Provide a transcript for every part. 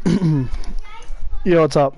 Yeah, what's up?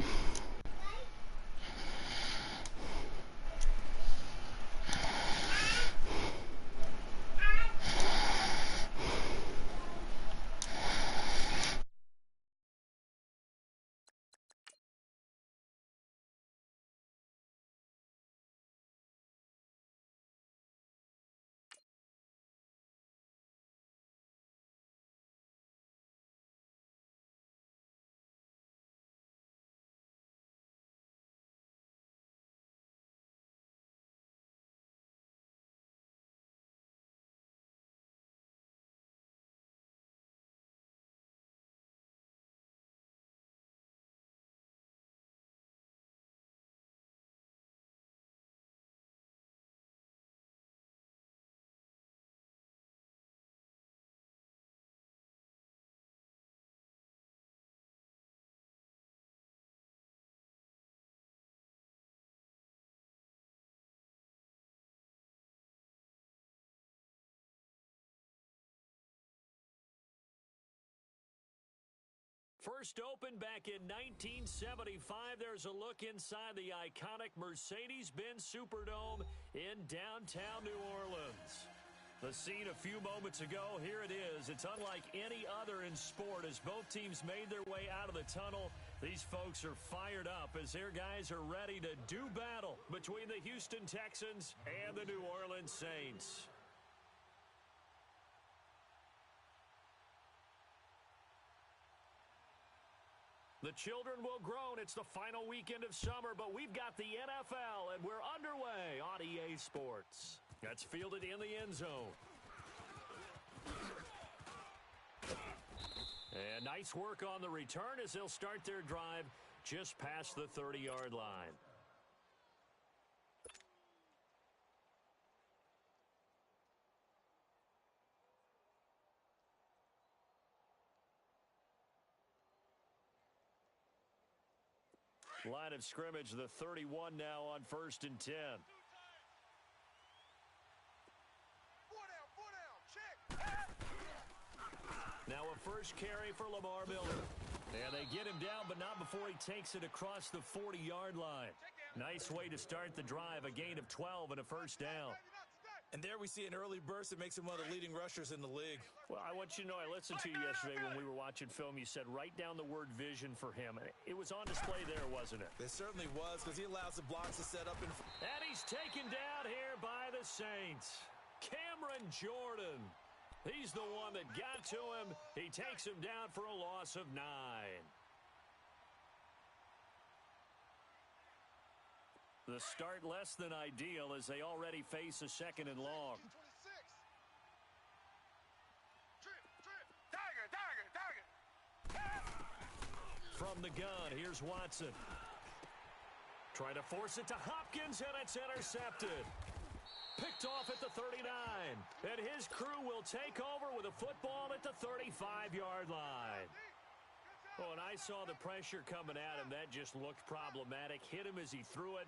First opened back in 1975, there's a look inside the iconic Mercedes-Benz Superdome in downtown New Orleans. The scene a few moments ago, here it is. It's unlike any other in sport as both teams made their way out of the tunnel. These folks are fired up as their guys are ready to do battle between the Houston Texans and the New Orleans Saints. The children will groan. It's the final weekend of summer, but we've got the NFL, and we're underway on EA Sports. That's fielded in the end zone. And nice work on the return as they'll start their drive just past the 30-yard line. Line of scrimmage, the 31 now on 1st and 10. Now a first carry for Lamar Miller. And they get him down, but not before he takes it across the 40-yard line. Nice way to start the drive, a gain of 12 and a first down. And there we see an early burst that makes him one of the leading rushers in the league. Well, I want you to know, I listened to you yesterday when we were watching film. You said write down the word vision for him. It was on display there, wasn't it? It certainly was, because he allows the blocks to set up. And he's taken down here by the Saints. Cameron Jordan. He's the one that got to him. He takes him down for a loss of 9. The start less than ideal as they already face a 2nd and long. From the gun, here's Watson. Trying to force it to Hopkins, and it's intercepted. Picked off at the 39. And his crew will take over with a football at the 35-yard line. Oh, and I saw the pressure coming at him. That just looked problematic. Hit him as he threw it.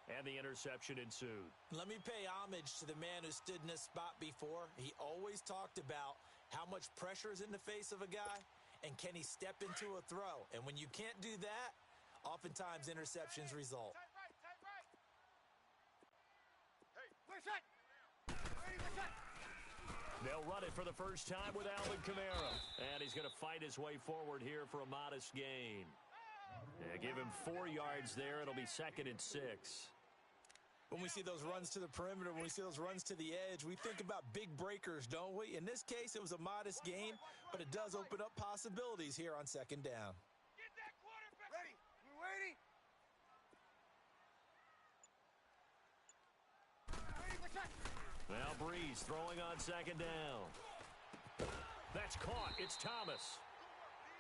And the interception ensued. Let me pay homage to the man who stood in this spot before. He always talked about how much pressure is in the face of a guy and can he step into a throw. And when you can't do that, oftentimes interceptions result. They'll run it for the first time with Alvin Kamara. And he's going to fight his way forward here for a modest gain. Yeah, give him 4 yards there. It'll be 2nd and 6. When we see those runs to the perimeter, when we see those runs to the edge, we think about big breakers, don't we? In this case, it was a modest gain, but it does open up possibilities here on 2nd down. Get that quarterback. Ready. We're waiting. Now Breeze throwing on 2nd down. That's caught. It's Thomas.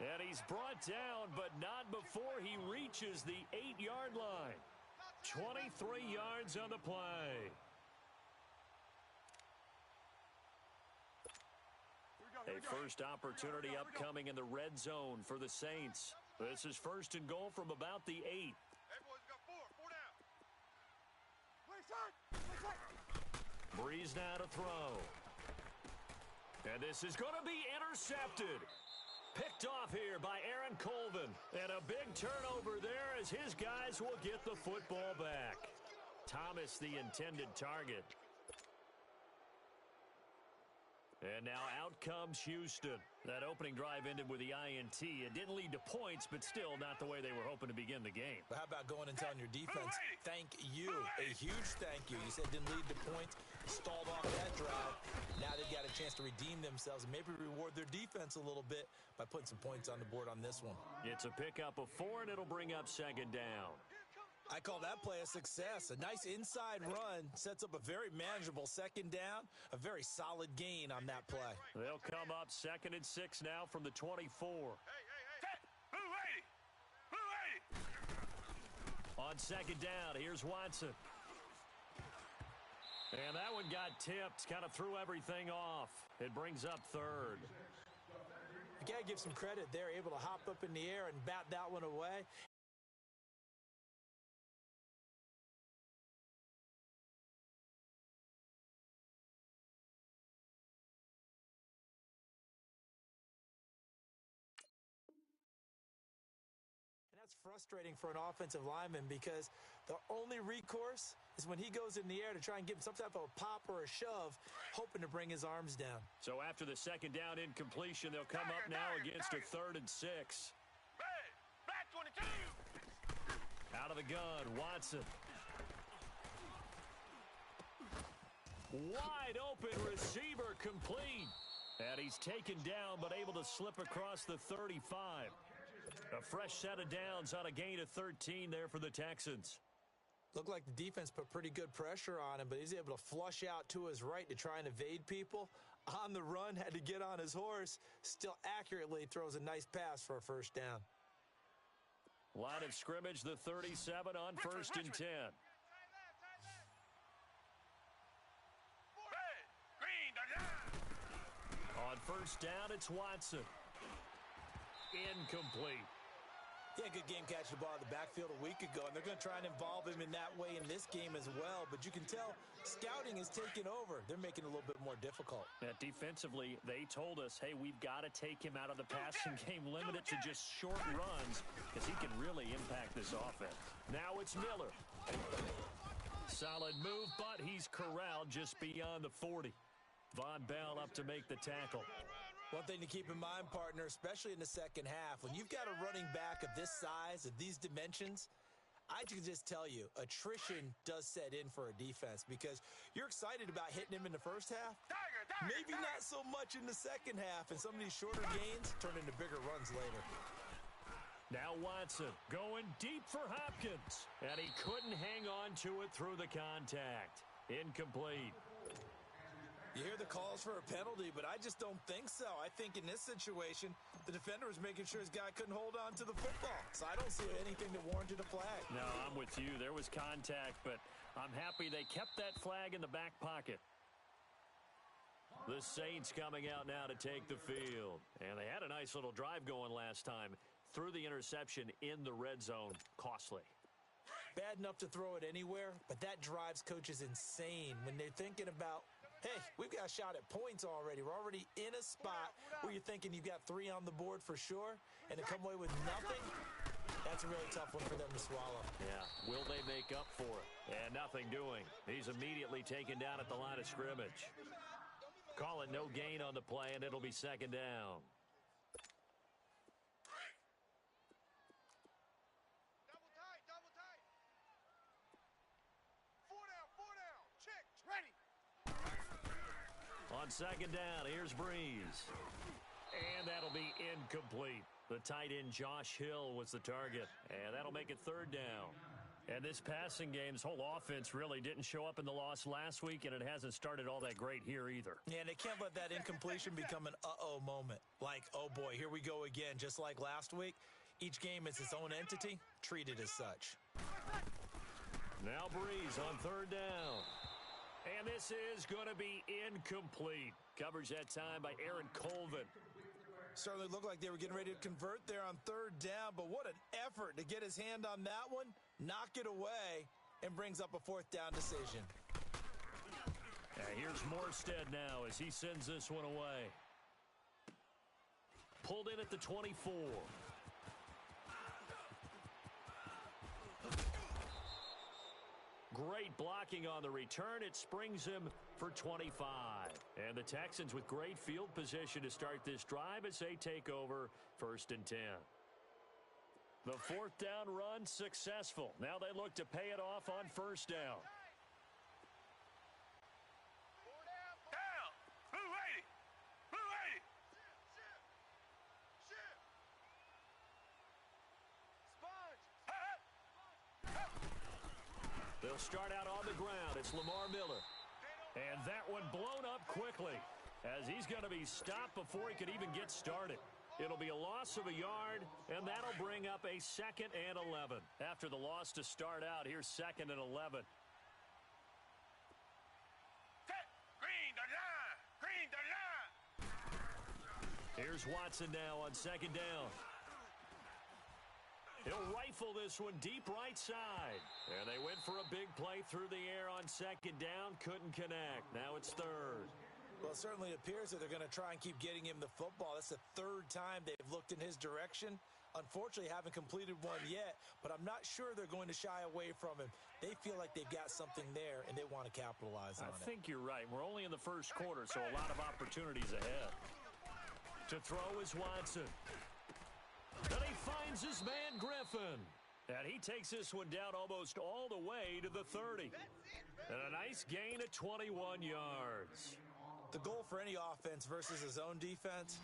And he's brought down, but not before he reaches the 8-yard line. 23 yards on the play. A first opportunity upcoming in the red zone for the Saints. This is 1st and goal from about the 8. Breeze now to throw. And this is going to be intercepted. Picked off here by Aaron Colvin. And a big turnover there as his guys will get the football back. Thomas, the intended target. And now out comes Houston. That opening drive ended with the INT. It didn't lead to points, but still not the way they were hoping to begin the game. But how about going and telling your defense, thank you, a huge thank you. You said it didn't lead to points, stalled off that drive. Now they've got a chance to redeem themselves and maybe reward their defense a little bit by putting some points on the board on this one. It's a pickup of 4, and it'll bring up second down. I call that play a success. A nice inside run sets up a very manageable second down, a very solid gain on that play. They'll come up 2nd and 6 now from the 24. On second down, here's Watson. And that one got tipped, kind of threw everything off. It brings up 3rd. You got to give some credit there, able to hop up in the air and bat that one away. Frustrating for an offensive lineman because the only recourse is when he goes in the air to try and give him some type of a pop or a shove, hoping to bring his arms down. So after the second down incompletion, they'll come up now against a 3rd and 6. Back 22. Out of the gun, Watson. Wide open receiver complete. And he's taken down but able to slip across the 35. A fresh set of downs on a gain of 13 there for the Texans. Looked like the defense put pretty good pressure on him, but he's able to flush out to his right to try and evade people. On the run, had to get on his horse. Still accurately throws a nice pass for a first down. Line of scrimmage, the 37 on 1st and 10. On 1st down, it's Watson. Incomplete. Yeah, good game catching the ball in the backfield a week ago, and they're going to try and involve him in that way in this game as well. But you can tell scouting is taking over. They're making it a little bit more difficult. Defensively, they told us, hey, we've got to take him out of the passing game, limit it to just short runs, because he can really impact this offense. Now it's Miller. Solid move, but he's corralled just beyond the 40. Von Bell up to make the tackle. One thing to keep in mind, partner, especially in the second half, when you've got a running back of this size, of these dimensions, I can just tell you, attrition does set in for a defense because you're excited about hitting him in the first half. Maybe not so much in the second half, and some of these shorter gains turn into bigger runs later. Now Watson going deep for Hopkins, and he couldn't hang on to it through the contact. Incomplete. You hear the calls for a penalty, but I just don't think so. I think in this situation, the defender was making sure his guy couldn't hold on to the football. So I don't see anything that warranted a flag. No, I'm with you. There was contact, but I'm happy they kept that flag in the back pocket. The Saints coming out now to take the field. And they had a nice little drive going last time. Threw the interception in the red zone. Costly. Bad enough to throw it anywhere, but that drives coaches insane when they're thinking about, hey, we've got a shot at points already. We're already in a spot where you're thinking you've got 3 on the board for sure, and to come away with nothing, that's a really tough one for them to swallow. Yeah, will they make up for it? And nothing doing. He's immediately taken down at the line of scrimmage. Call it no gain on the play, and it'll be second down. Double tight. 4 down. Check. Ready. On second down, here's Breeze. And that'll be incomplete. The tight end Josh Hill was the target. And that'll make it third down. And this passing game, this whole offense really didn't show up in the loss last week, and it hasn't started all that great here either. Yeah, and they can't let that incompletion become an uh-oh moment. Like, oh boy, here we go again, just like last week. Each game is its own entity, treated as such. Now Breeze on third down. And this is going to be incomplete. Coverage that time by Aaron Colvin. Certainly looked like they were getting ready to convert there on third down, but what an effort to get his hand on that one, knock it away, and brings up a fourth down decision. And here's Morstead now as he sends this one away. pulled in at the 24. Great blocking on the return. It springs him for 25. And the Texans with great field position to start this drive as they take over 1st and 10. The 4th down run successful. Now they look to pay it off on 1st down. Down. Blue 80. Blue 80. Sponge. They'll start out on the ground. It's Lamar Miller. And that one blown up quickly as he's going to be stopped before he could even get started. It'll be a loss of a yard, and that'll bring up a 2nd and 11. After the loss to start out, here's 2nd and 11. Green the line. Green the line. Here's Watson now on 2nd down. He'll rifle this one deep right side. And they went for a big play through the air on 2nd down. Couldn't connect. Now it's 3rd. Well, it certainly appears that they're going to try and keep getting him the football. That's the 3rd time they've looked in his direction. Unfortunately, haven't completed one yet, but I'm not sure they're going to shy away from him. They feel like they've got something there, and they want to capitalize on it. I think you're right. We're only in the 1st quarter, so a lot of opportunities ahead. To throw is Watson. And he finds his man, Griffin. And he takes this one down almost all the way to the 30. And a nice gain of 21 yards. The goal for any offense versus his own defense,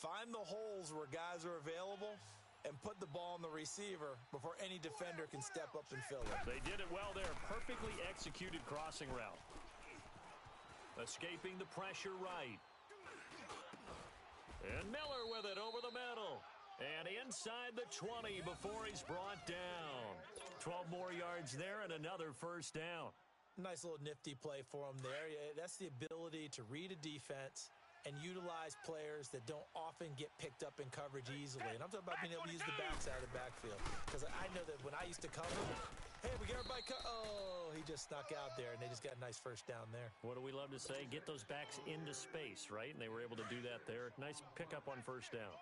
find the holes where guys are available and put the ball on the receiver before any defender can step up and fill it. They did it well there. Perfectly executed crossing route. Escaping the pressure right. And Miller with it over the middle. And inside the 20 before he's brought down. 12 more yards there and another 1st down. Nice little nifty play for him there. Yeah, that's the ability to read a defense and utilize players that don't often get picked up in coverage easily. And I'm talking about being able to use the backside of the backfield. Because I know that when I used to cover, hey, we got everybody oh, he just snuck out there, and they just got a nice 1st down there. What do we love to say? Get those backs into space, right? And they were able to do that there. Nice pickup on 1st down.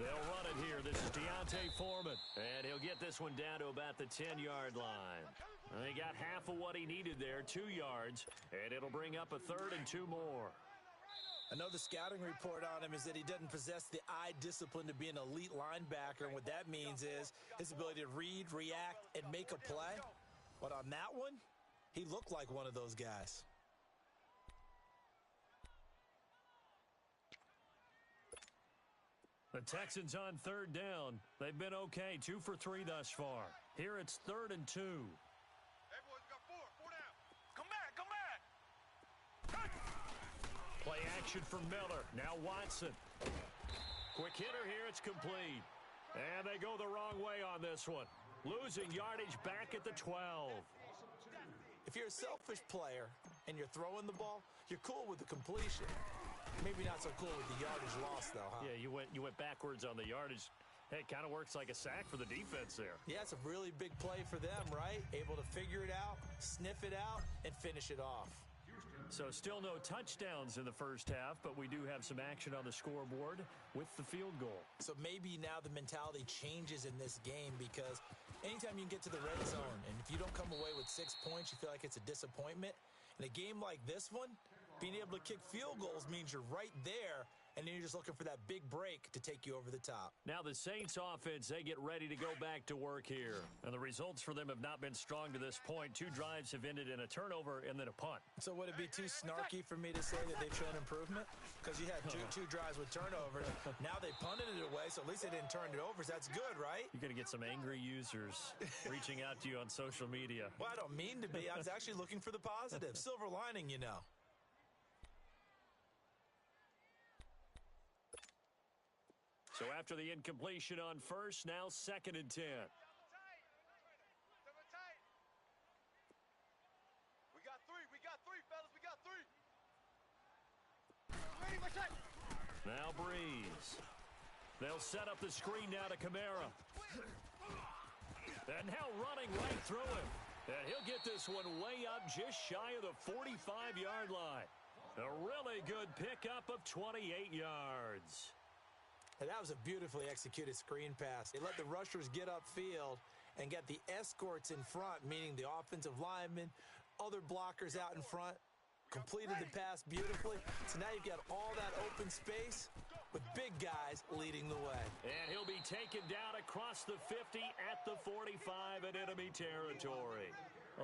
They'll run it here. This is Deontay Foreman. And he'll get this one down to about the 10-yard line. And he got half of what he needed there, 2 yards. And it'll bring up a 3rd and 2 more. I know the scouting report on him is that he doesn't possess the eye discipline to be an elite linebacker. And what that means is his ability to read, react, and make a play. But on that one, he looked like one of those guys. The Texans on 3rd down. They've been okay, 2 for 3 thus far. Here it's 3rd and 2. Hey, boys, got 4. 4 down. Come back. Come back. Play action for Miller. Now Watson. Quick hitter here. It's complete. And they go the wrong way on this one. Losing yardage back at the 12. If you're a selfish player and you're throwing the ball, you're cool with the completion. Maybe not so cool with the yardage loss, though, huh? Yeah, you went backwards on the yardage. Hey, it kind of works like a sack for the defense there. Yeah, it's a really big play for them, right? Able to figure it out, sniff it out, and finish it off. So still no touchdowns in the 1st half, but we do have some action on the scoreboard with the field goal. So maybe now the mentality changes in this game because anytime you can get to the red zone, and if you don't come away with 6 points, you feel like it's a disappointment. In a game like this one, being able to kick field goals means you're right there, and then you're just looking for that big break to take you over the top. Now the Saints offense, they get ready to go back to work here. And the results for them have not been strong to this point. 2 drives have ended in a turnover and then a punt. So would it be too snarky for me to say that they've shown improvement? Because you had two drives with turnovers. Now they punted it away, so at least they didn't turn it over. So that's good, right? You're going to get some angry users reaching out to you on social media. Well, I don't mean to be. I was actually looking for the positive. Silver lining, you know. So after the incompletion on 1st, now 2nd and 10. We got 3. We got 3, fellas. We got 3. Now Breeze. They'll set up the screen now to Kamara. And now running right through him. And he'll get this one way up just shy of the 45-yard line. A really good pickup of 28 yards. And that was a beautifully executed screen pass. They let the rushers get upfield and get the escorts in front, meaning the offensive linemen, other blockers out in front, completed the pass beautifully. So now you've got all that open space with big guys leading the way. And he'll be taken down across the 50 at the 45 in enemy territory.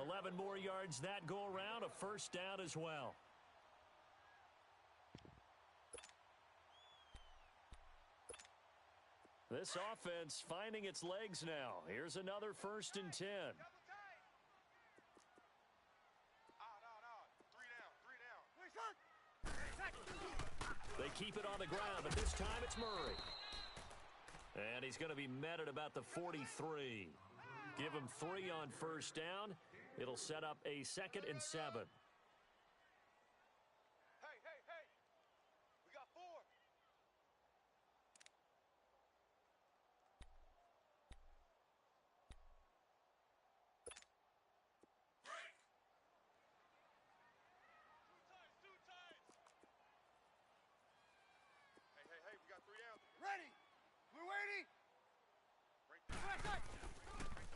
11 more yards that go around, a first down as well. This offense finding its legs now. Here's another 1st and 10. They keep it on the ground, but this time it's Murray. And he's going to be met at about the 43. Give him 3 on first down. It'll set up a 2nd and 7.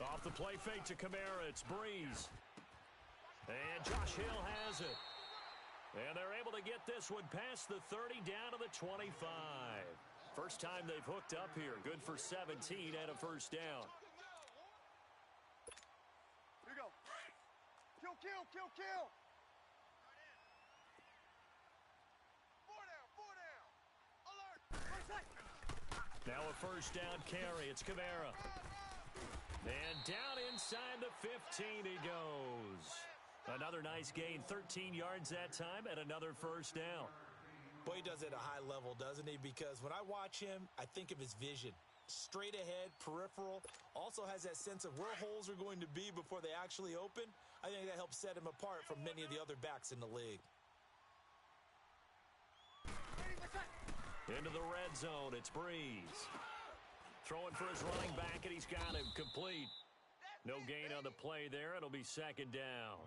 Off the play fake to Kamara, it's Breeze. And Josh Hill has it. And they're able to get this one past the 30 down to the 25. First time they've hooked up here. Good for 17 and a first down. Here you go. Kill, kill, kill, kill. 4 down, 4 down. Alert. Now a first down carry. It's Kamara. And down inside the 15 he goes. Another nice gain, 13 yards that time, and another first down. Boy, he does it at a high level, doesn't he? Because when I watch him, I think of his vision. Straight ahead, peripheral, also has that sense of where holes are going to be before they actually open. I think that helps set him apart from many of the other backs in the league. Into the red zone, it's Breeze. Throwing for his running back, and he's got him complete. No gain on the play there. It'll be 2nd down.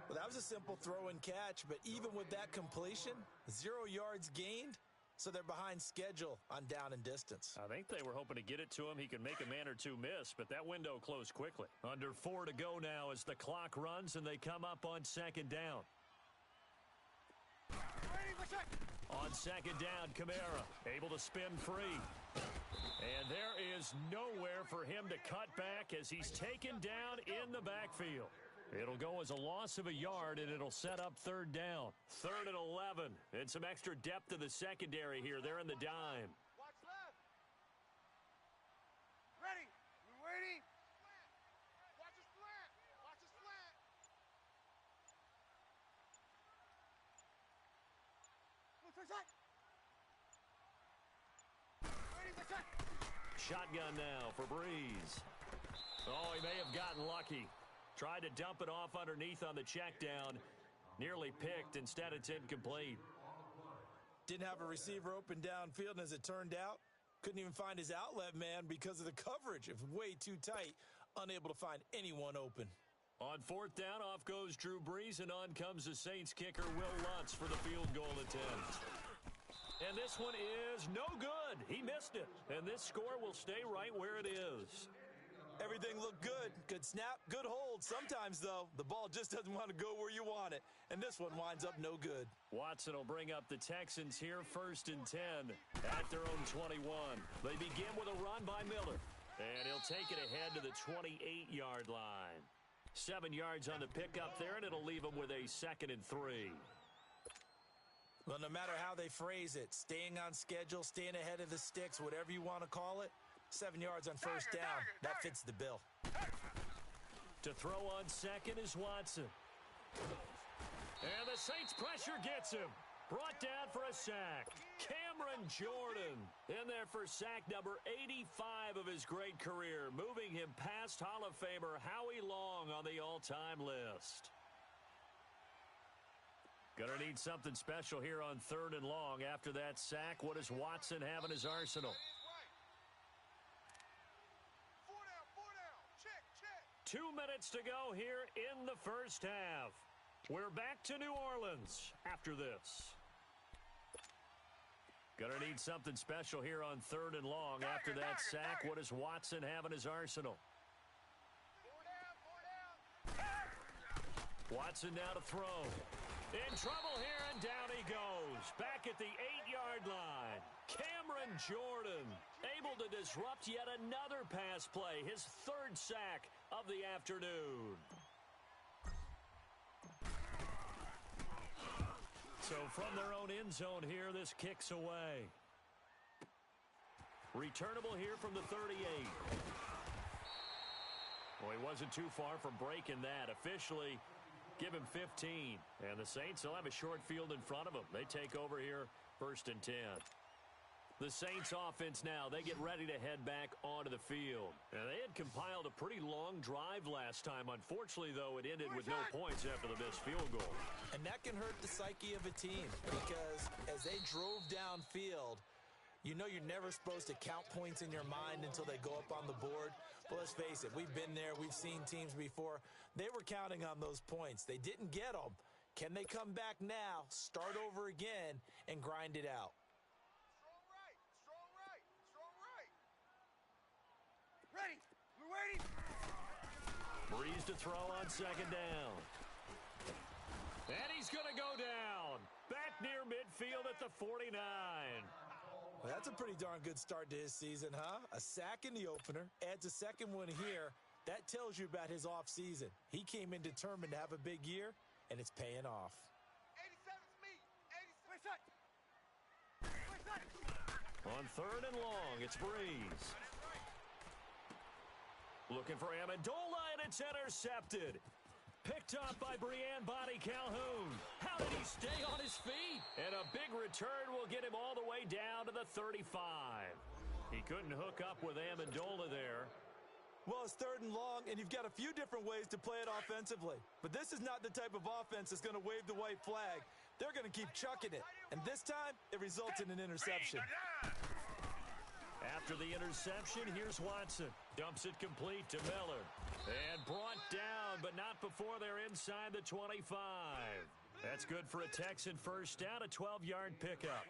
Well, that was a simple throw and catch, but even with that completion, 0 yards gained, so they're behind schedule on down and distance. I think they were hoping to get it to him. He could make a man or two miss, but that window closed quickly. Under 4 to go now as the clock runs, and they come up on 2nd down. On 2nd down, Kamara able to spin free. And there is nowhere for him to cut back as he's taken down in the backfield. It'll go as a loss of a yard, and it'll set up 3rd down. 3rd and 11. And some extra depth to the secondary here. They're in the dime. Watch left. Ready. We're waiting. Watch his slant. Watch his slant. Look for that. Shotgun now for Breeze. Oh, he may have gotten lucky. Tried to dump it off underneath on the check down. Nearly picked. Instead, it's incomplete. Didn't have a receiver open downfield, and as it turned out, couldn't even find his outlet man because of the coverage. It was way too tight. Unable to find anyone open. On 4th down, off goes Drew Brees, and on comes the Saints kicker, Will Lutz, for the field goal attempt. And this one is no good. He missed it. And this score will stay right where it is. Everything looked good. Good snap, good hold. Sometimes, though, the ball just doesn't want to go where you want it. And this one winds up no good. Watson will bring up the Texans here, 1st and 10 at their own 21. They begin with a run by Miller. And he'll take it ahead to the 28-yard line. 7 yards on the pickup there, and it'll leave him with a 2nd and 3. Well, no matter how they phrase it, staying on schedule, staying ahead of the sticks, whatever you want to call it, 7 yards on first down, that fits the bill. To throw on 2nd is Watson. And the Saints pressure gets him. Brought down for a sack. Cameron Jordan in there for sack number 85 of his great career, moving him past Hall of Famer Howie Long on the all-time list. Gonna need something special here on 3rd and long. After that sack, what does Watson have in his arsenal? 4 down. Check, check. 2 minutes to go here in the first half. We're back to New Orleans after this. Gonna need something special here on 3rd and long. After that sack, what does Watson have in his arsenal? Watson now to throw. In trouble here, and down he goes. Back at the 8-yard line. Cameron Jordan able to disrupt yet another pass play. His 3rd sack of the afternoon. So from their own end zone here, this kicks away. Returnable here from the 38. Well, he wasn't too far from breaking that. Officially, give him 15. And the Saints will have a short field in front of them. They take over here, 1st and 10. The Saints offense now, they get ready to head back onto the field. Now, they had compiled a pretty long drive last time. Unfortunately, though, it ended with no points after the missed field goal. And that can hurt the psyche of a team because as they drove downfield, you know you're never supposed to count points in your mind until they go up on the board. But let's face it, we've been there. We've seen teams before. They were counting on those points. They didn't get them. Can they come back now, start over again, and grind it out? Ready. We're waiting. Breeze to throw on 2nd down. And he's going to go down. Back near midfield at the 49. Well, that's a pretty darn good start to his season, huh? A sack in the opener, adds a 2nd one here. That tells you about his offseason. He came in determined to have a big year, and it's paying off. 87's me. 87. On 3rd and long, it's Breeze. Looking for Amendola, and it's intercepted. Picked up by Brian Body Calhoun. How did he stay on his feet? And a big return will get him all the way down to the 35. He couldn't hook up with Amendola there. Well, it's 3rd and long, and you've got a few different ways to play it offensively. But this is not the type of offense that's going to wave the white flag. They're going to keep chucking it. And this time, it results in an interception. After the interception, here's Watson. Dumps it complete to Miller. And brought down, but not before they're inside the 25. That's good for a Texan first down, a 12-yard pickup.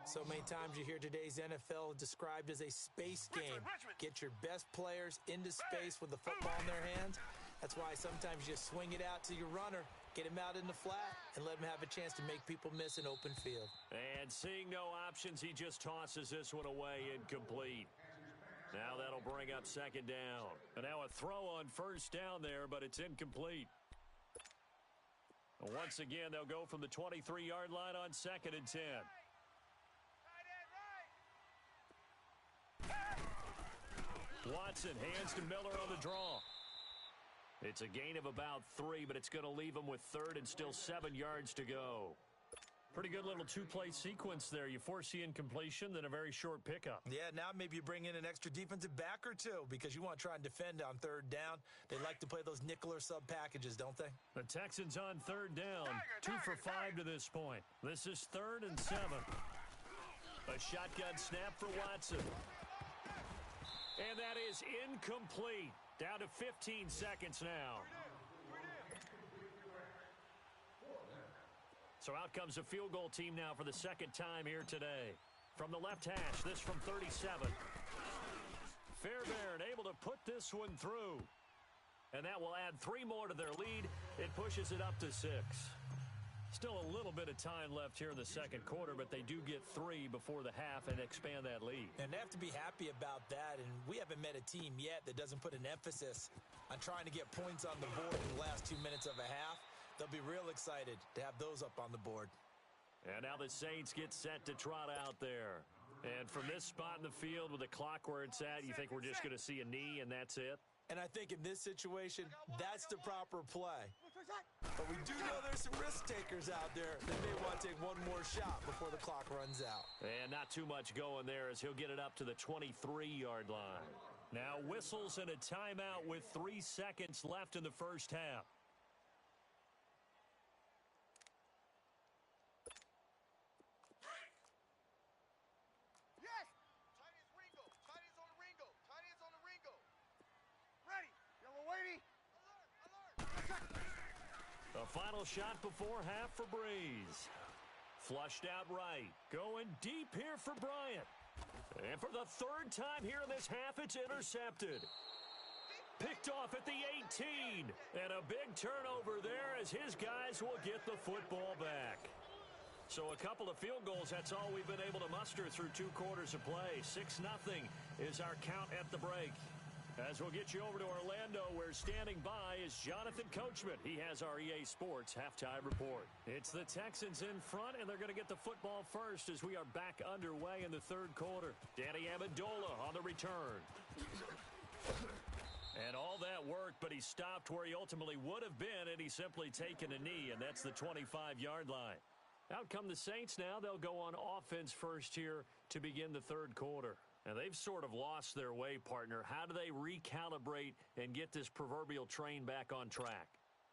So many times you hear today's NFL described as a space game. Get your best players into space with the football in their hands. That's why sometimes you swing it out to your runner, get him out in the flat, and let him have a chance to make people miss an open field. And seeing no options, he just tosses this one away incomplete. Now that'll bring up 2nd down. And now a throw on 1st down there, but it's incomplete. Once again, they'll go from the 23-yard line on 2nd and 10. Watson hands to Miller on the draw. It's a gain of about 3, but it's going to leave him with 3rd and still 7 yards to go. Pretty good little 2-play sequence there. You force the incompletion, then a very short pickup. Yeah, now maybe you bring in an extra defensive back or two because you want to try and defend on 3rd down. They like to play those nickel or sub packages, don't they? The Texans on 3rd down. 2 for 5 to this point. This is 3rd and 7. A shotgun snap for Watson. And that is incomplete. Down to 15 seconds now. So out comes a field goal team now for the 2nd time here today. From the left hash, this from 37. Fairbairn able to put this one through. And that will add 3 more to their lead. It pushes it up to 6. Still a little bit of time left here in the 2nd quarter, but they do get 3 before the half and expand that lead. And they have to be happy about that, and we haven't met a team yet that doesn't put an emphasis on trying to get points on the board in the last 2 minutes of a half. They'll be real excited to have those up on the board. And now the Saints get set to trot out there. And from this spot in the field with the clock where it's at, you think we're just going to see a knee and that's it? And I think in this situation, that's the proper play. But we do know there's some risk takers out there that may want to take one more shot before the clock runs out. And not too much going there as he'll get it up to the 23-yard line. Now whistles and a timeout with 3 seconds left in the first half. Yes! Tight ends Ringo. Tight ends on the Ringo. Tight ends on the Ringo. Ready. Yellow wavy. Final shot before half for Breeze. Flushed out right. Going deep here for Bryant. And for the third time here in this half, it's intercepted. Picked off at the 18. And a big turnover there as his guys will get the football back. So a couple of field goals, that's all we've been able to muster through 2 quarters of play. 6-0 is our count at the break. As we'll get you over to Orlando, where standing by is Jonathan Coachman. He has our EA Sports halftime report. It's the Texans in front, and they're going to get the football first as we are back underway in the third quarter. Danny Amendola on the return. And all that worked, but he stopped where he ultimately would have been, and he's simply taken a knee, and that's the 25-yard line. Out come the Saints now. They'll go on offense first here to begin the third quarter. And they've sort of lost their way, partner. How do they recalibrate and get this proverbial train back on track?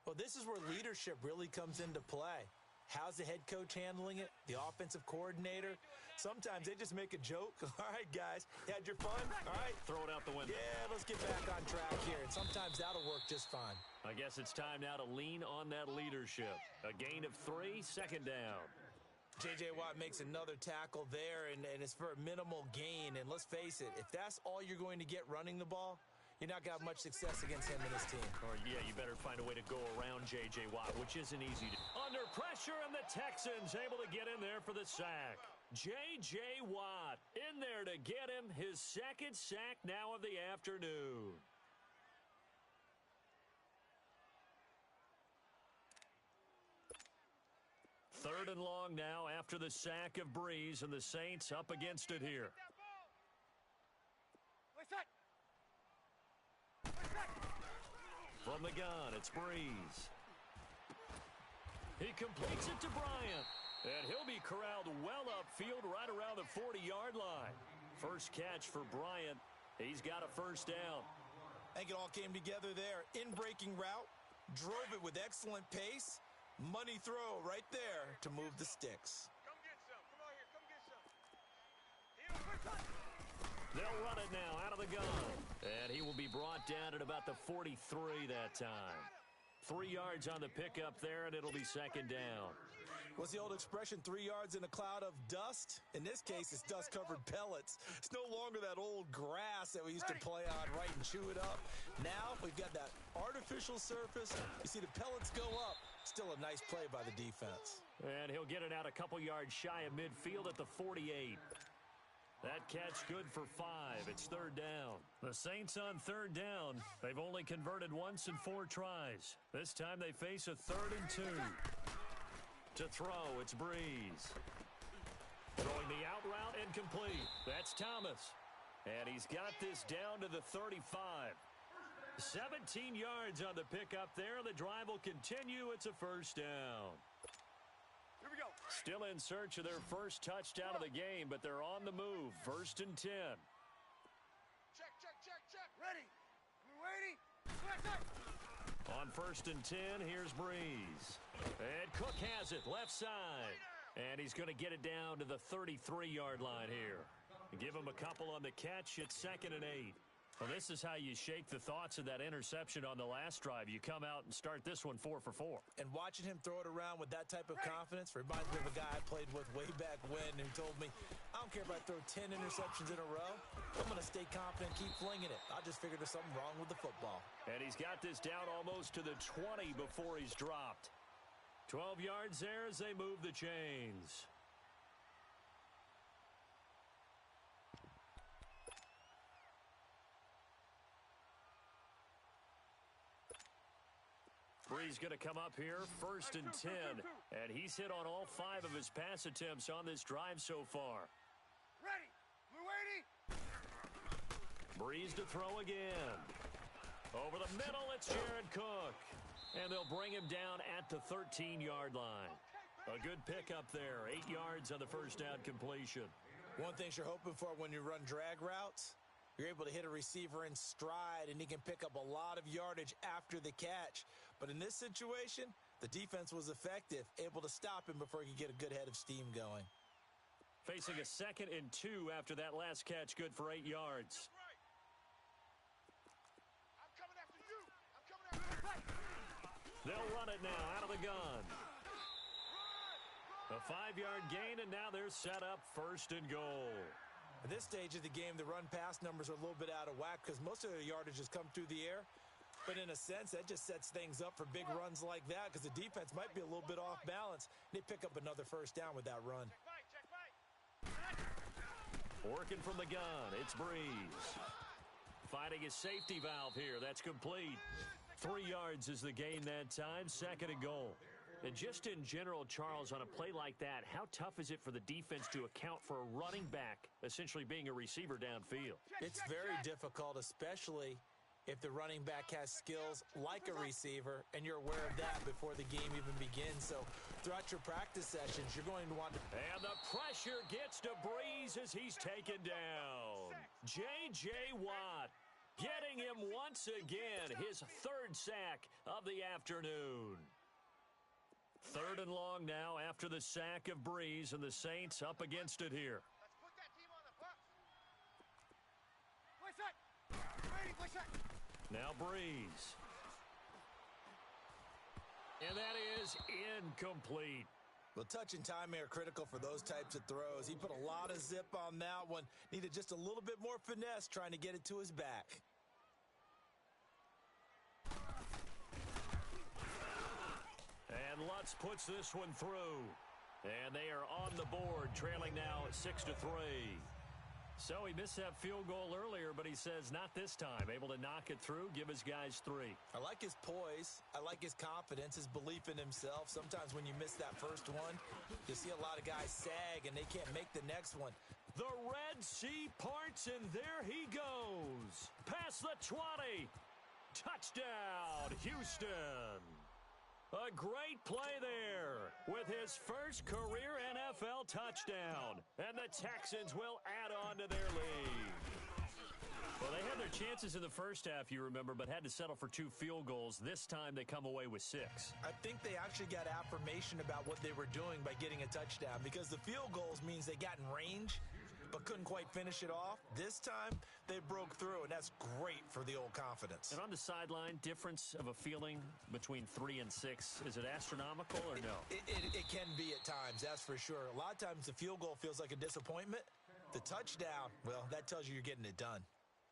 Well, this is where leadership really comes into play. How's the head coach handling it? The offensive coordinator? Sometimes they just make a joke. All right, guys, you had your fun? All right. Throw it out the window. Yeah, let's get back on track here. And sometimes that'll work just fine. I guess it's time now to lean on that leadership. A gain of 3, second down. J.J. Watt makes another tackle there, and it's for a minimal gain. And let's face it, if that's all you're going to get running the ball, you're not going to have much success against him and his team. Or, yeah, you better find a way to go around J.J. Watt, which isn't easy to do. Under pressure, and the Texans able to get in there for the sack. J.J. Watt in there to get him his second sack now of the afternoon. Third and long now after the sack of Breeze, and the Saints up against it here. From the gun, it's Breeze. He completes it to Bryant, and he'll be corralled well upfield right around the 40-yard line. First catch for Bryant. He's got a first down. I think it all came together there. In-breaking route, drove it with excellent pace. Money throw right there to move the sticks. Come get some. Come on here. Come get some. They'll run it now out of the gun. And he will be brought down at about the 43 that time. 3 yards on the pickup there, and it'll be second down. What's the old expression, 3 yards in a cloud of dust? In this case, it's dust-covered pellets. It's no longer that old grass that we used to play on, right, and chew it up. Now we've got that artificial surface. You see the pellets go up. Still a nice play by the defense. And he'll get it out a couple yards shy of midfield at the 48. That catch good for 5. It's third down. The Saints on third down. They've only converted once in 4 tries. This time they face a 3rd and 2. To throw, it's Breeze. Throwing the out route and complete. That's Thomas. And he's got this down to the 35. 17 yards on the pickup there. The drive will continue. It's a first down. Here we go. Still in search of their first touchdown of the game, but they're on the move. 1st and 10. Check. Ready. We're waiting. Check. On 1st and 10, here's Breeze. And Cook has it left side. And he's going to get it down to the 33-yard line here. Give him a couple on the catch. It's 2nd and 8. Well, this is how you shake the thoughts of that interception on the last drive. You come out and start this one 4 for 4. And watching him throw it around with that type of confidence reminds me of a guy I played with way back when who told me, I don't care if I throw 10 interceptions in a row. I'm going to stay confident, keep flinging it. I just figured there's something wrong with the football. And he's got this down almost to the 20 before he's dropped. 12 yards there as they move the chains. Breeze going to come up here, 1st and 10. And he's hit on all 5 of his pass attempts on this drive so far. Ready. We're waiting. Breeze to throw again. Over the middle, it's Jared Cook. And they'll bring him down at the 13-yard line. A good pickup there, 8 yards on the first down completion. One thing you're hoping for when you run drag routes, you're able to hit a receiver in stride, and he can pick up a lot of yardage after the catch. But in this situation, the defense was effective, able to stop him before he could get a good head of steam going. Facing a 2nd and 2 after that last catch, good for 8 yards. I'm coming after you. They'll run it now out of the gun. A 5-yard gain, and now they're set up 1st and goal. At this stage of the game, the run-pass numbers are a little bit out of whack because most of their yardage has come through the air. But in a sense, that just sets things up for big runs like that because the defense might be a little bit off balance. They pick up another 1st down with that run. Working from the gun, it's Breeze. Finding his safety valve here. That's complete. 3 yards is the gain that time, 2nd and goal. And just in general, Charles, on a play like that, how tough is it for the defense to account for a running back essentially being a receiver downfield? It's very difficult, especially if the running back has skills like a receiver, and you're aware of that before the game even begins. So throughout your practice sessions, you're going to want to... And the pressure gets to Breeze as he's taken down. J.J. Watt getting him once again, his 3rd sack of the afternoon. 3rd and long now after the sack of Breeze, and the Saints up against it here. Let's put that team on the bus. Play set. Ready, play set. Now Breeze. And that is incomplete. Well, touch and timing are critical for those types of throws. He put a lot of zip on that one. Needed just a little bit more finesse trying to get it to his back. And Lutz puts this one through. And they are on the board, trailing now at 6-3. So he missed that field goal earlier, but he says not this time. Able to knock it through, give his guys 3. I like his poise. I like his confidence, his belief in himself. Sometimes when you miss that first one, you see a lot of guys sag and they can't make the next one. The Red Sea parts, and there he goes. Past the 20. Touchdown, Houston. A great play there with his first career NFL touchdown. And the Texans will add on to their lead. Well, they had their chances in the first half, you remember, but had to settle for 2 field goals. This time they come away with 6. I think they actually got affirmation about what they were doing by getting a touchdown because the field goals means they got in range but couldn't quite finish it off. This time, they broke through, and that's great for the old confidence. And on the sideline, difference of a feeling between 3 and 6, is it astronomical or no? It can be at times, that's for sure. A lot of times the field goal feels like a disappointment. The touchdown, well, that tells you you're getting it done.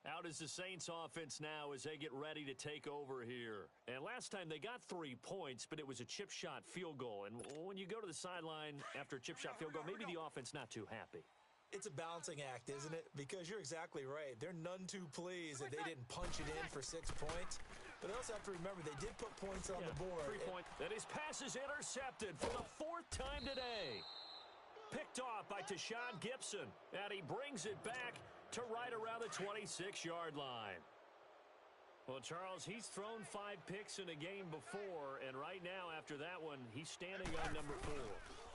Out is the Saints offense now as they get ready to take over here. And last time they got 3 points, but it was a chip shot field goal. And when you go to the sideline after a chip shot field goal, maybe the offense not too happy. It's a balancing act, isn't it? Because you're exactly right. They're none too pleased that they didn't punch it in for 6 points. But they also have to remember they did put points on the board. 3 points. And his pass is intercepted for the 4th time today. Picked off by Tashawn Gibson. And he brings it back to right around the 26-yard line. Well, Charles, he's thrown 5 picks in a game before. And right now, after that one, he's standing on number 4.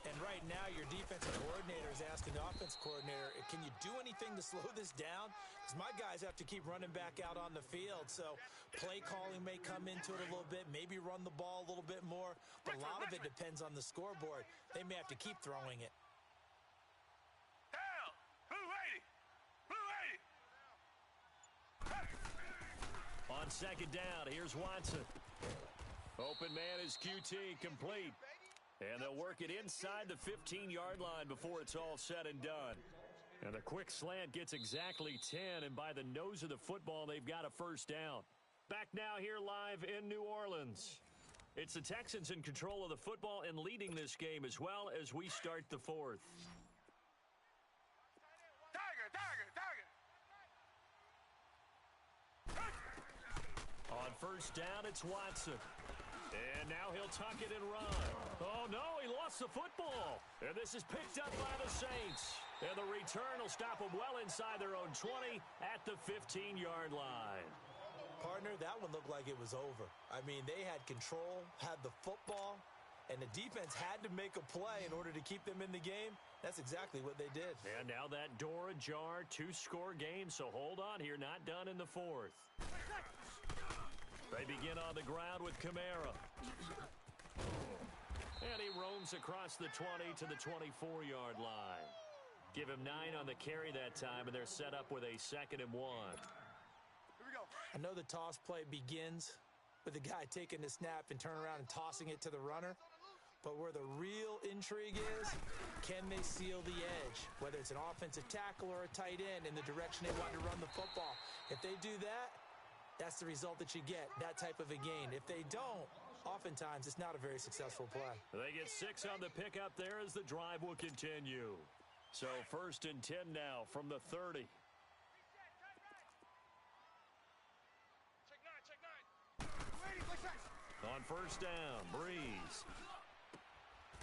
And right now, your defensive coordinator is asking the offense coordinator, can you do anything to slow this down? Because my guys have to keep running back out on the field. So play calling may come into it a little bit, maybe run the ball a little bit more. But a lot of it depends on the scoreboard. They may have to keep throwing it. Down! Blue 80! Blue 80! On 2nd down, here's Watson. Open man is QT, complete. And they'll work it inside the 15-yard line before it's all said and done. And the quick slant gets exactly 10, and by the nose of the football, they've got a 1st down. Back now here live in New Orleans. It's the Texans in control of the football and leading this game as well as we start the 4th. Tiger, tiger, tiger! On 1st down, it's Watson. And now he'll tuck it and run. Oh, no, he lost the football. And this is picked up by the Saints. And the return will stop them well inside their own 20 at the 15-yard line. Partner, that one looked like it was over. I mean, they had control, had the football, and the defense had to make a play in order to keep them in the game. That's exactly what they did. And now that door ajar, 2-score game, so hold on here, not done in the 4th. They begin on the ground with Kamara. And he roams across the 20 to the 24-yard line. Give him 9 on the carry that time, and they're set up with a 2nd and 1. Here we go. I know the toss play begins with the guy taking the snap and turning around and tossing it to the runner. But where the real intrigue is, can they seal the edge, whether it's an offensive tackle or a tight end in the direction they want to run the football. If they do that, that's the result that you get, that type of a gain. If they don't, oftentimes it's not a very successful play. They get 6 on the pickup there as the drive will continue. So 1st and 10 now from the 30. On 1st down, Breeze.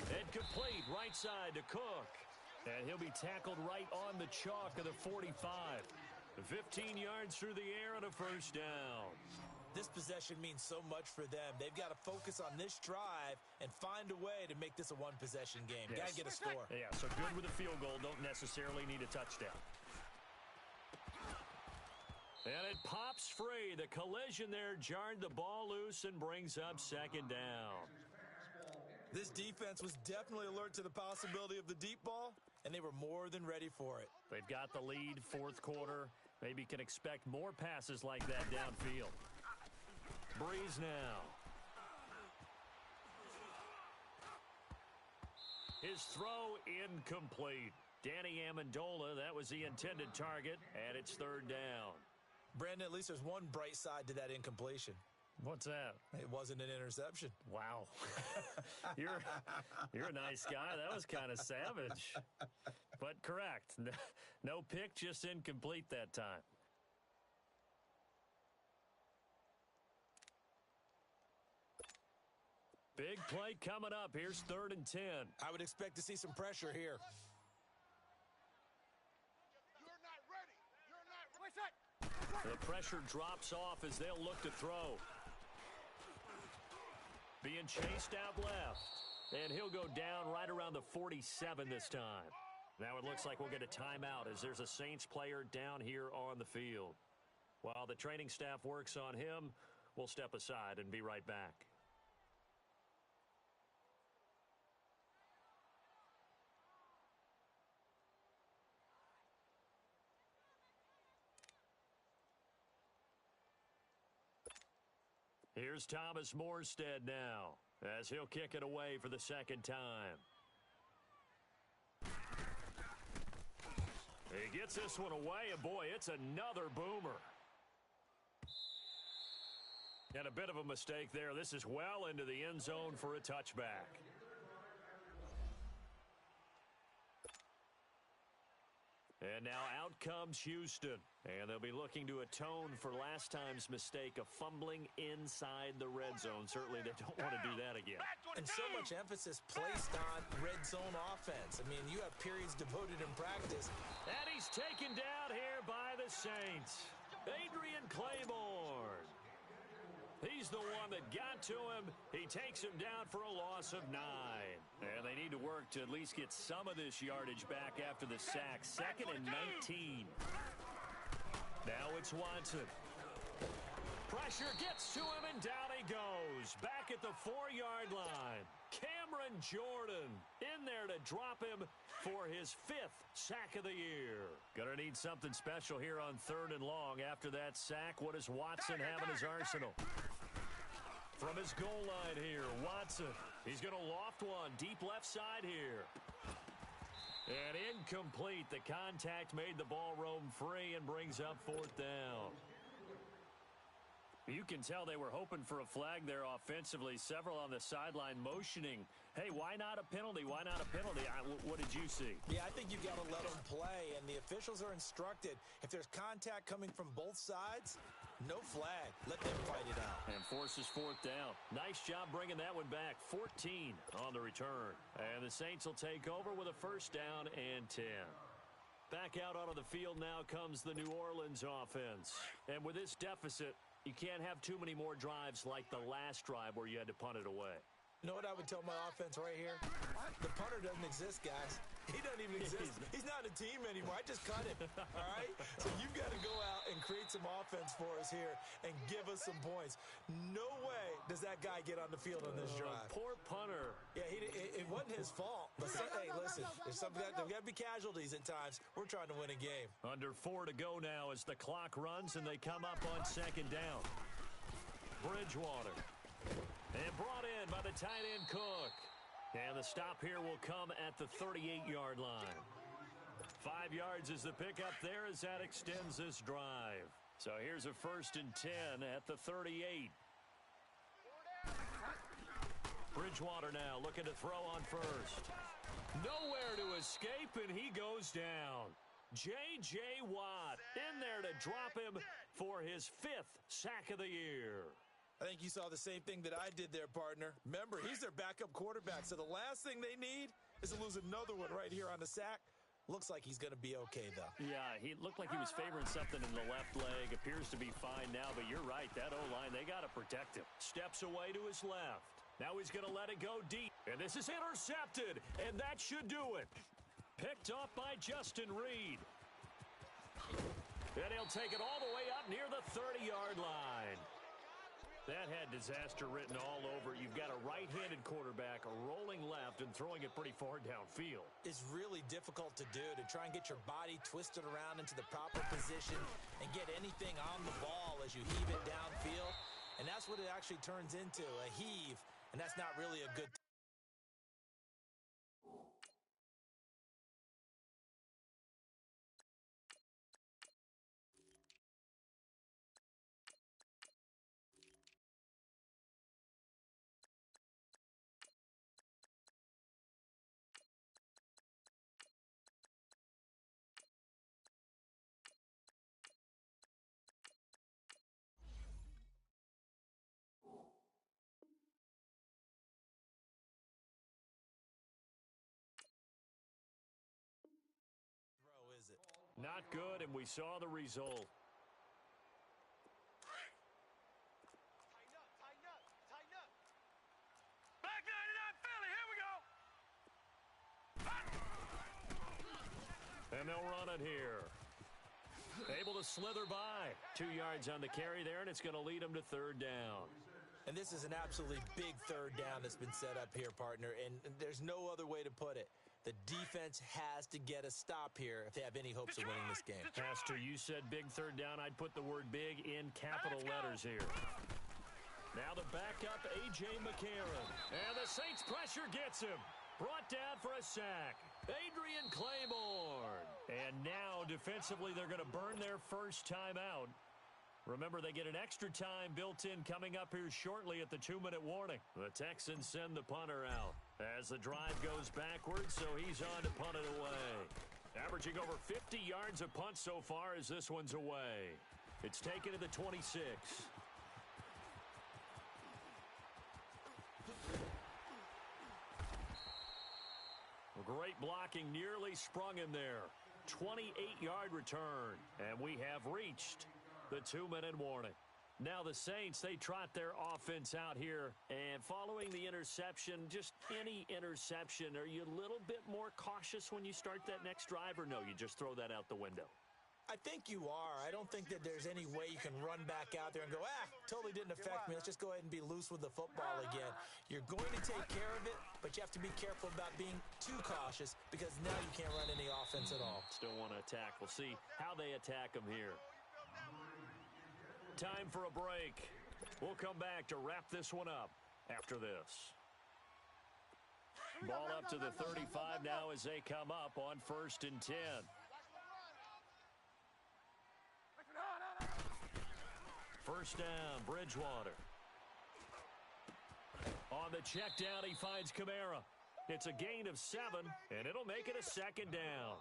Incomplete, right side to Cook. And he'll be tackled right on the chalk of the 45. 15 yards through the air and a 1st down. This possession means so much for them. They've got to focus on this drive and find a way to make this a one-possession game. Yes. Got to get a score. Yeah, so good with a field goal. Don't necessarily need a touchdown. And it pops free. The collision there jarred the ball loose and brings up 2nd down. This defense was definitely alert to the possibility of the deep ball, and they were more than ready for it. They've got the lead, 4th quarter. Maybe can expect more passes like that downfield. Breeze now. His throw incomplete. Danny Amendola, that was the intended target, and it's 3rd down. Brandon, at least there's one bright side to that incompletion. What's that? It wasn't an interception. Wow. You're a nice guy. That was kind of savage. But correct. No pick, just incomplete that time. Big play coming up. Here's 3rd and 10. I would expect to see some pressure here. The pressure drops off as they'll look to throw. Being chased out left. And he'll go down right around the 47 this time. Now it looks like we'll get a timeout as there's a Saints player down here on the field. While the training staff works on him, we'll step aside and be right back. Here's Thomas Morstead now as he'll kick it away for the 2nd time. He gets this one away, and boy, it's another boomer. And a bit of a mistake there. This is well into the end zone for a touchback. And now out comes Houston. And they'll be looking to atone for last time's mistake of fumbling inside the red zone. Certainly they don't want to do that again. And so much emphasis placed on red zone offense. I mean, you have periods devoted in practice. And he's taken down here by the Saints. Adrian Claiborne. He's the one that got to him. He takes him down for a loss of 9. And they need to work to at least get some of this yardage back after the sack. 2nd and 19. Now it's Watson. Pressure gets to him, and down he goes. Back at the 4-yard line. Cameron Jordan in there to drop him for his 5th sack of the year. Gonna need something special here on 3rd and long. After that sack, what does Watson have in his arsenal? From his goal line here, Watson. He's gonna loft one deep left side here. And incomplete. The contact made the ball roam free and brings up 4th down. You can tell they were hoping for a flag there offensively. Several on the sideline motioning. Hey, why not a penalty? Why not a penalty? What did you see? Yeah, I think you've got to let them play, and the officials are instructed. If there's contact coming from both sides, no flag. Let them fight it out. And forces 4th down. Nice job bringing that one back. 14 on the return. And the Saints will take over with a 1st down and 10. Back out onto the field now comes the New Orleans offense. And with this deficit, you can't have too many more drives like the last drive where you had to punt it away. You know what I would tell my offense right here? The punter doesn't exist, guys. He doesn't even exist. He's not a team anymore. I just cut him, all right? So you've got to go out and create some offense for us here and give us some points. No way does that guy get on the field on this drive. Poor punter. Yeah, it wasn't his fault. But hey, listen, there's got to be casualties at times. We're trying to win a game. Under 4 to go now as the clock runs and they come up on 2nd down. Bridgewater. And brought in by the tight end Cook. And the stop here will come at the 38-yard line. 5 yards is the pickup there as that extends this drive. So here's a 1st and 10 at the 38. Bridgewater now looking to throw on first. Nowhere to escape, and he goes down. J.J. Watt in there to drop him for his 5th sack of the year. I think you saw the same thing that I did there, partner. Remember, he's their backup quarterback, so the last thing they need is to lose another one right here on the sack. Looks like he's going to be okay, though. Yeah, he looked like he was favoring something in the left leg. Appears to be fine now, but you're right. That O-line, they got to protect him. Steps away to his left. Now he's going to let it go deep. And this is intercepted, and that should do it. Picked off by Justin Reed. And he'll take it all the way up near the 30-yard line. That had disaster written all over. You've got a right-handed quarterback rolling left and throwing it pretty far downfield. It's really difficult to do, to try and get your body twisted around into the proper position and get anything on the ball as you heave it downfield. And that's what it actually turns into, a heave, and that's not really a good thing. Not good, and we saw the result. Tighten up. Back 99 Philly, here we go. And they'll run it here. Able to slither by. 2 yards on the carry there, and it's going to lead them to 3rd down. And this is an absolutely big 3rd down that's been set up here, partner, and there's no other way to put it. The defense has to get a stop here if they have any hopes of winning this game. Pastor, you said big 3rd down. I'd put the word big in capital letters here. Now the backup, A.J. McCarron. And the Saints pressure gets him. Brought down for a sack. Adrian Claiborne. And now defensively they're going to burn their first time out. Remember, they get an extra time built in coming up here shortly at the 2-minute warning. The Texans send the punter out as the drive goes backwards, so he's on to punt it away. Averaging over 50 yards a punt so far as this one's away. It's taken to the 26. Great blocking, nearly sprung him there. 28-yard return, and we have reached the 2-minute warning. Now the Saints, they trot their offense out here, and following the interception, just any interception, are you a little bit more cautious when you start that next drive, or no, you just throw that out the window? I think you are. I don't think that there's any way you can run back out there and go, totally didn't affect me. Let's just go ahead and be loose with the football again. You're going to take care of it, but you have to be careful about being too cautious because now you can't run any offense at all. Still want to attack. We'll see how they attack them here. Time for a break. We'll come back to wrap this one up after this. Ball up to the 35 now as they come up on 1st and 10. First down, Bridgewater. On the check down, he finds Kamara. It's a gain of 7, and it'll make it a 2nd down.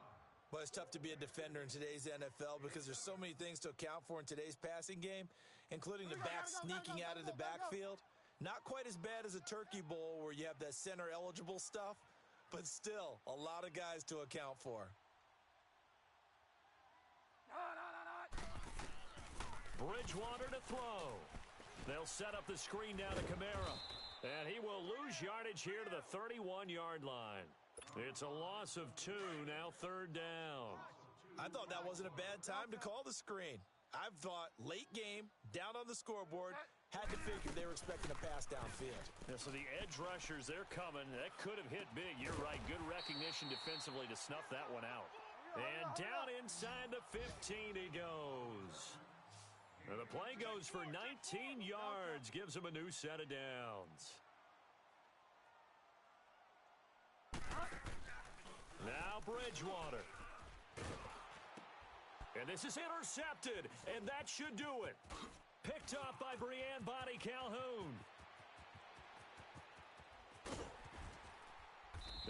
Well, it's tough to be a defender in today's NFL because there's so many things to account for in today's passing game, including the back sneaking out of the backfield. Not quite as bad as a turkey bowl where you have that center-eligible stuff, but still a lot of guys to account for. Bridgewater to throw. They'll set up the screen down to Kamara. And he will lose yardage here to the 31-yard line. It's a loss of 2, now 3rd down. I thought that wasn't a bad time to call the screen. I thought late game, down on the scoreboard, had to figure they were expecting a pass downfield. Yeah, so the edge rushers, they're coming. That could have hit big. You're right. Good recognition defensively to snuff that one out. And down inside the 15 he goes. And the play goes for 19 yards, gives him a new set of downs. Now Bridgewater. And this is intercepted, and that should do it. Picked off by Brianne Bonnie Calhoun.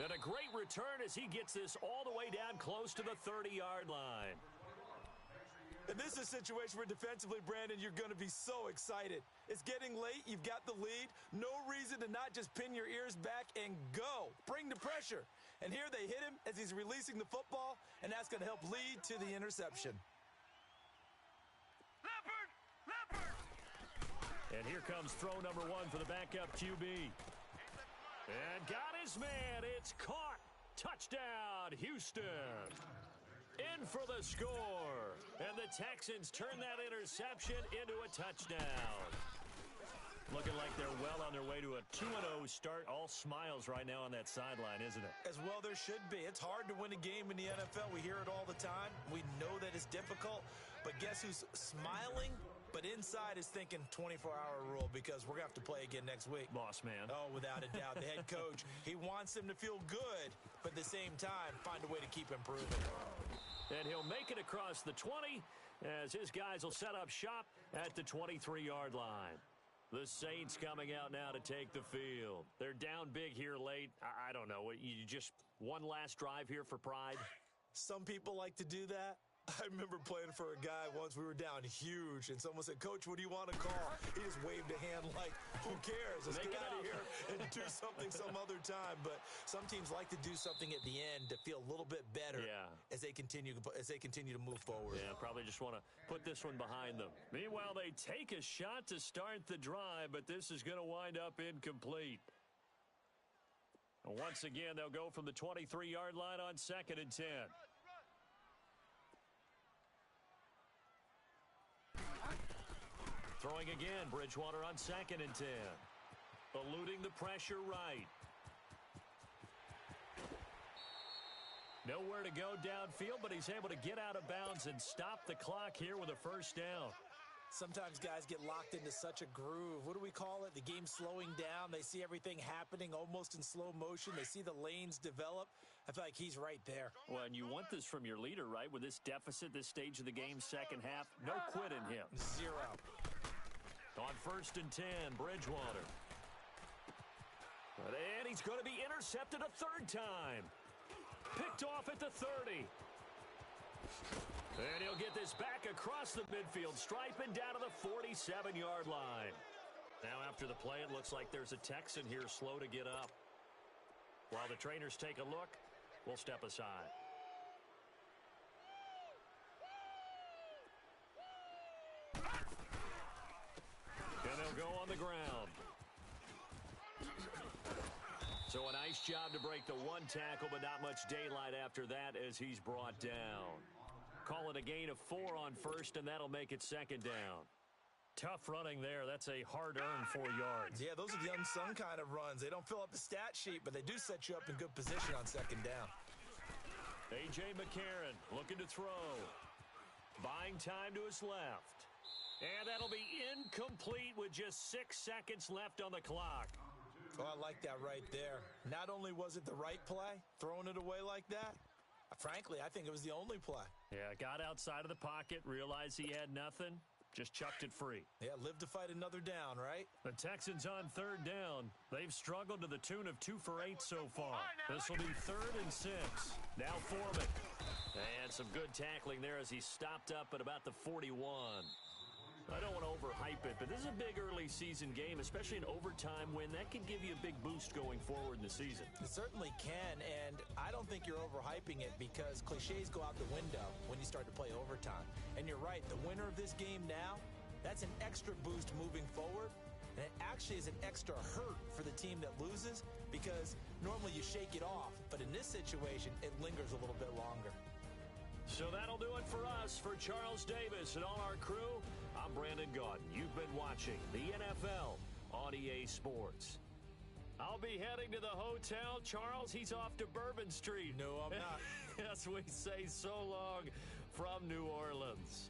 And a great return as he gets this all the way down close to the 30-yard line. And this is a situation where defensively, Brandon, you're going to be so excited. It's getting late. You've got the lead. No reason to not just pin your ears back and go. Bring the pressure. And here they hit him as he's releasing the football, and that's going to help lead to the interception. Leopard! And here comes throw number one for the backup QB. And got his man. It's caught. Touchdown, Houston. In for the score. And the Texans turn that interception into a touchdown. Looking like they're well on their way to a 2-0 start. All smiles right now on that sideline, isn't it? As well there should be. It's hard to win a game in the NFL. We hear it all the time. We know that it's difficult. But guess who's smiling? But inside is thinking 24-hour rule because we're going to have to play again next week. Boss man. Oh, without a doubt. The head coach, he wants them to feel good, but at the same time, find a way to keep improving. And he'll make it across the 20 as his guys will set up shop at the 23-yard line. The Saints coming out now to take the field. They're down big here late. I don't know. You just one last drive here for pride? Some people like to do that. I remember playing for a guy once. We were down huge, and someone said, "Coach, what do you want to call?" He just waved a hand like, who cares? Let's get out of here and do something some other time. But some teams like to do something at the end to feel a little bit better as they continue to move forward. Yeah, probably just want to put this one behind them. Meanwhile, they take a shot to start the drive, but this is going to wind up incomplete. Once again, they'll go from the 23-yard line on 2nd and 10. Throwing again, Bridgewater on 2nd and 10. Eluding the pressure right. Nowhere to go downfield, but he's able to get out of bounds and stop the clock here with a first down. Sometimes guys get locked into such a groove. What do we call it? The game's slowing down. They see everything happening almost in slow motion. They see the lanes develop. I feel like he's right there. Well, and you want this from your leader, right? With this deficit, this stage of the game, second half, no quit in him. Zero. On 1st and 10, Bridgewater. And he's going to be intercepted a third time. Picked off at the 30. And he'll get this back across the midfield stripe and down to the 47-yard line. Now after the play, it looks like there's a Texan here slow to get up. While the trainers take a look, we'll step aside. And they'll go on the ground. So a nice job to break the one tackle, but not much daylight after that as he's brought down. Call it a gain of 4 on 1st, and that'll make it 2nd down. Tough running there. That's a hard-earned 4 yards. Yeah, those are the unsung kind of runs. They don't fill up the stat sheet, but they do set you up in good position on 2nd down. A.J. McCarron looking to throw. Buying time to his left. And that'll be incomplete with just 6 seconds left on the clock. Oh, I like that right there. Not only was it the right play, throwing it away like that, frankly, I think it was the only play. Yeah, got outside of the pocket, realized he had nothing, just chucked it free. Yeah, live to fight another down, right? The Texans on 3rd down. They've struggled to the tune of 2 for 8 so far. This will be 3rd and 6. Now Foreman. And some good tackling there as he stopped up at about the 41. I don't want to overhype it, but this is a big early season game, especially an overtime win. That can give you a big boost going forward in the season. It certainly can, and I don't think you're overhyping it because cliches go out the window when you start to play overtime. And you're right, the winner of this game now, that's an extra boost moving forward, and it actually is an extra hurt for the team that loses because normally you shake it off, but in this situation, it lingers a little bit longer. So that'll do it for us. For Charles Davis and all our crew, I'm Brandon Gaudin. You've been watching the NFL on EA Sports. I'll be heading to the hotel. Charles, he's off to Bourbon Street. No, I'm not. Yes, we say so long from New Orleans.